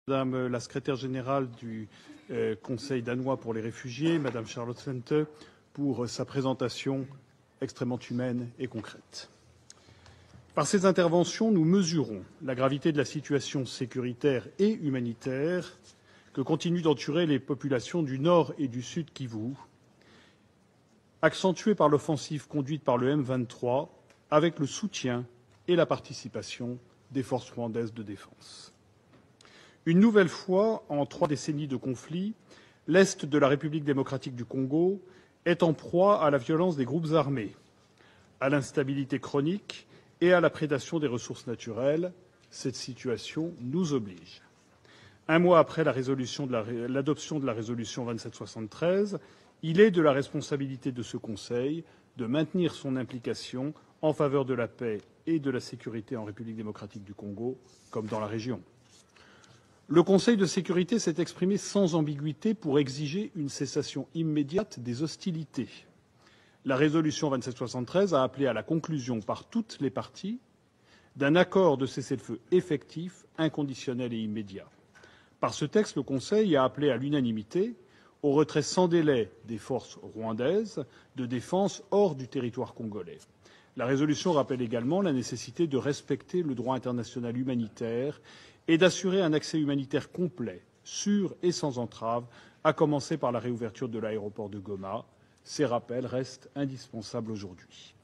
Madame la secrétaire générale du Conseil danois pour les réfugiés, Madame Charlotte Svante, pour sa présentation extrêmement humaine et concrète. Par ces interventions, nous mesurons la gravité de la situation sécuritaire et humanitaire que continuent d'endurer les populations du Nord et du Sud Kivu, accentuée par l'offensive conduite par le M23 avec le soutien et la participation des forces rwandaises de défense. Une nouvelle fois, en 3 décennies de conflit, l'Est de la République démocratique du Congo est en proie à la violence des groupes armés, à l'instabilité chronique et à la prédation des ressources naturelles. Cette situation nous oblige. Un mois après l'adoption de la résolution 2773, il est de la responsabilité de ce Conseil de maintenir son implication en faveur de la paix et de la sécurité en République démocratique du Congo, comme dans la région. Le Conseil de sécurité s'est exprimé sans ambiguïté pour exiger une cessation immédiate des hostilités. La résolution 2773 a appelé à la conclusion par toutes les parties d'un accord de cessez-le-feu effectif, inconditionnel et immédiat. Par ce texte, le Conseil a appelé à l'unanimité au retrait sans délai des forces rwandaises de défense hors du territoire congolais. La résolution rappelle également la nécessité de respecter le droit international humanitaire et d'assurer un accès humanitaire complet, sûr et sans entrave, à commencer par la réouverture de l'aéroport de Goma. Ces rappels restent indispensables aujourd'hui.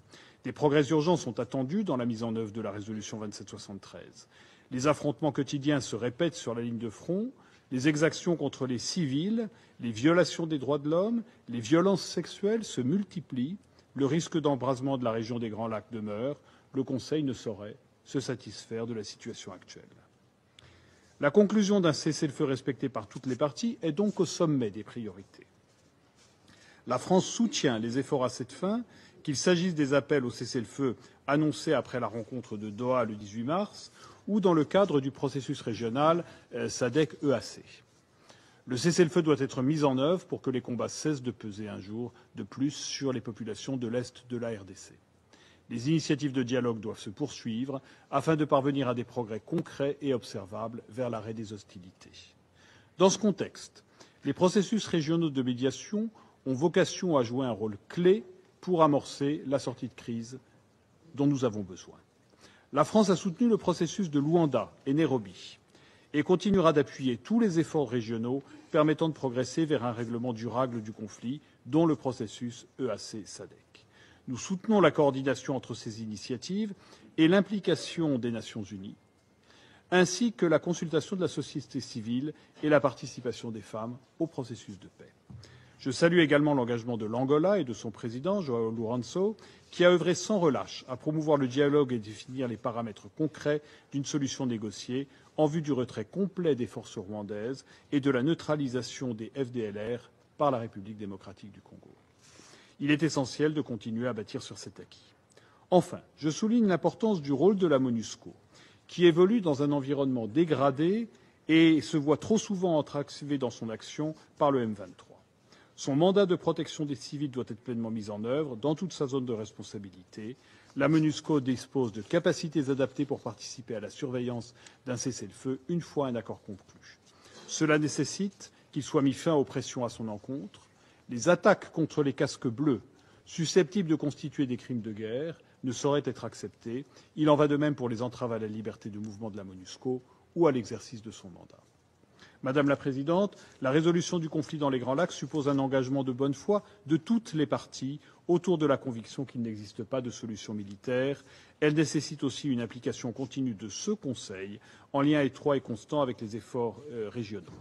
Des progrès urgents sont attendus dans la mise en œuvre de la résolution 2773. Les affrontements quotidiens se répètent sur la ligne de front, les exactions contre les civils, les violations des droits de l'homme, les violences sexuelles se multiplient, le risque d'embrasement de la région des Grands Lacs demeure. Le Conseil ne saurait se satisfaire de la situation actuelle. La conclusion d'un cessez-le-feu respecté par toutes les parties est donc au sommet des priorités. La France soutient les efforts à cette fin, qu'il s'agisse des appels au cessez-le-feu annoncés après la rencontre de Doha le 18 mars ou dans le cadre du processus régional SADC-EAC. Le cessez-le-feu doit être mis en œuvre pour que les combats cessent de peser un jour de plus sur les populations de l'Est de la RDC. Les initiatives de dialogue doivent se poursuivre afin de parvenir à des progrès concrets et observables vers l'arrêt des hostilités. Dans ce contexte, les processus régionaux de médiation ont vocation à jouer un rôle clé pour amorcer la sortie de crise dont nous avons besoin. La France a soutenu le processus de Luanda et Nairobi et continuera d'appuyer tous les efforts régionaux permettant de progresser vers un règlement durable du conflit, dont le processus EAC-SADC. Nous soutenons la coordination entre ces initiatives et l'implication des Nations unies, ainsi que la consultation de la société civile et la participation des femmes au processus de paix. Je salue également l'engagement de l'Angola et de son président, João Lourenço, qui a œuvré sans relâche à promouvoir le dialogue et définir les paramètres concrets d'une solution négociée en vue du retrait complet des forces rwandaises et de la neutralisation des FDLR par la République démocratique du Congo. Il est essentiel de continuer à bâtir sur cet acquis. Enfin, je souligne l'importance du rôle de la MONUSCO, qui évolue dans un environnement dégradé et se voit trop souvent entravé dans son action par le M23. Son mandat de protection des civils doit être pleinement mis en œuvre dans toute sa zone de responsabilité. La MONUSCO dispose de capacités adaptées pour participer à la surveillance d'un cessez-le-feu une fois un accord conclu. Cela nécessite qu'il soit mis fin aux pressions à son encontre. Les attaques contre les casques bleus, susceptibles de constituer des crimes de guerre, ne sauraient être acceptées. Il en va de même pour les entraves à la liberté de mouvement de la MONUSCO ou à l'exercice de son mandat. Madame la Présidente, la résolution du conflit dans les Grands Lacs suppose un engagement de bonne foi de toutes les parties autour de la conviction qu'il n'existe pas de solution militaire. Elle nécessite aussi une implication continue de ce Conseil, en lien étroit et constant avec les efforts régionaux.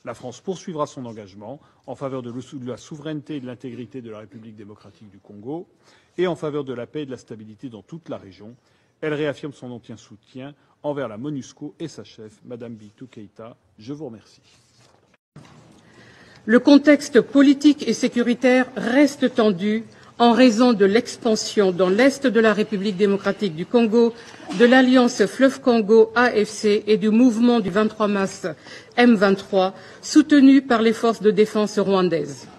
La France poursuivra son engagement en faveur de la souveraineté et de l'intégrité de la République démocratique du Congo et en faveur de la paix et de la stabilité dans toute la région. Elle réaffirme son entier soutien envers la MONUSCO et sa chef, Mme Bintou Keïta. Je vous remercie. Le contexte politique et sécuritaire reste tendu en raison de l'expansion dans l'Est de la République démocratique du Congo de l'Alliance Fleuve Congo AFC et du mouvement du 23 mars M23 soutenu par les forces de défense rwandaises.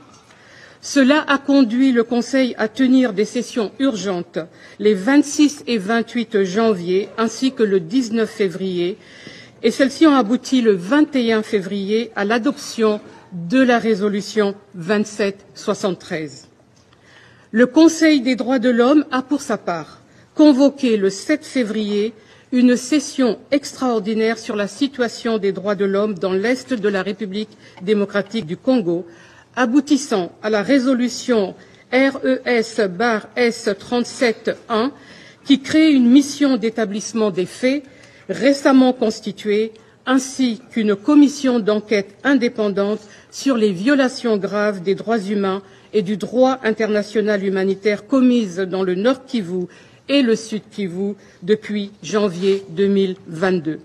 Cela a conduit le Conseil à tenir des sessions urgentes les 26 et 28 janvier ainsi que le 19 février et celles-ci ont abouti le 21 février à l'adoption de la résolution 2773. Le Conseil des droits de l'homme a, pour sa part, convoqué le 7 février une session extraordinaire sur la situation des droits de l'homme dans l'Est de la République démocratique du Congo, aboutissant à la résolution RES-S-37-1 qui crée une mission d'établissement des faits récemment constituée, ainsi qu'une commission d'enquête indépendante sur les violations graves des droits humains et du droit international humanitaire commises dans le Nord Kivu et le Sud Kivu depuis janvier 2022.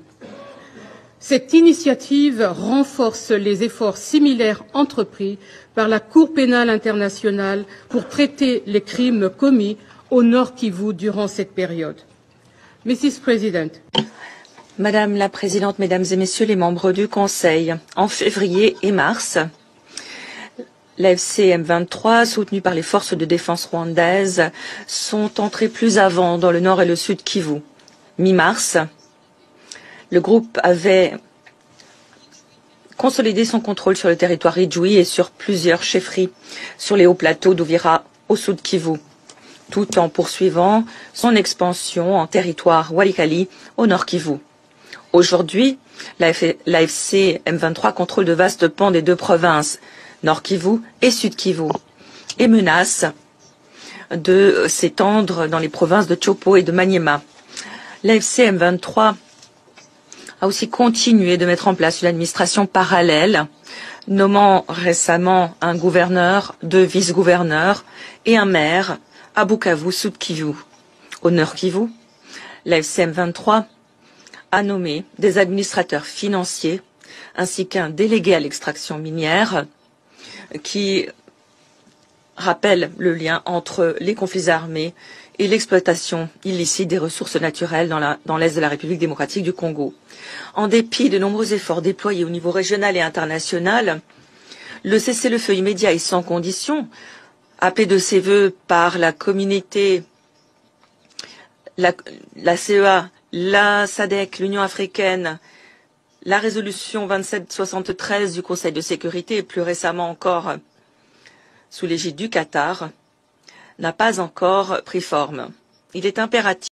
Cette initiative renforce les efforts similaires entrepris par la Cour pénale internationale pour traiter les crimes commis au Nord Kivu durant cette période. Mrs. President. Madame la Présidente, Mesdames et Messieurs les membres du Conseil, en février et mars, l'AFC M23, soutenue par les forces de défense rwandaises, sont entrés plus avant dans le nord et le sud Kivu. Mi-mars, le groupe avait consolidé son contrôle sur le territoire Idjoui et sur plusieurs chefferies sur les hauts plateaux d'Ouvira au sud Kivu, tout en poursuivant son expansion en territoire Walikali au nord Kivu. Aujourd'hui, l'AFC M23 contrôle de vastes pans des deux provinces, Nord Kivu et Sud Kivu, et menace de s'étendre dans les provinces de Chopo et de Maniema. L'AFC M23 a aussi continué de mettre en place une administration parallèle, nommant récemment un gouverneur, 2 vice-gouverneurs et un maire à Bukavu, Sud Kivu. Au Nord Kivu, l'AFC M23 a nommé des administrateurs financiers ainsi qu'un délégué à l'extraction minière qui rappelle le lien entre les conflits armés et l'exploitation illicite des ressources naturelles dans l'Est de la République démocratique du Congo. En dépit de nombreux efforts déployés au niveau régional et international, le cessez-le-feu immédiat et sans condition, appelé de ses vœux par la communauté, la CEA, la SADC, l'Union africaine, la résolution 2773 du Conseil de sécurité et plus récemment encore sous l'égide du Qatar, n'a pas encore pris forme. Il est impératif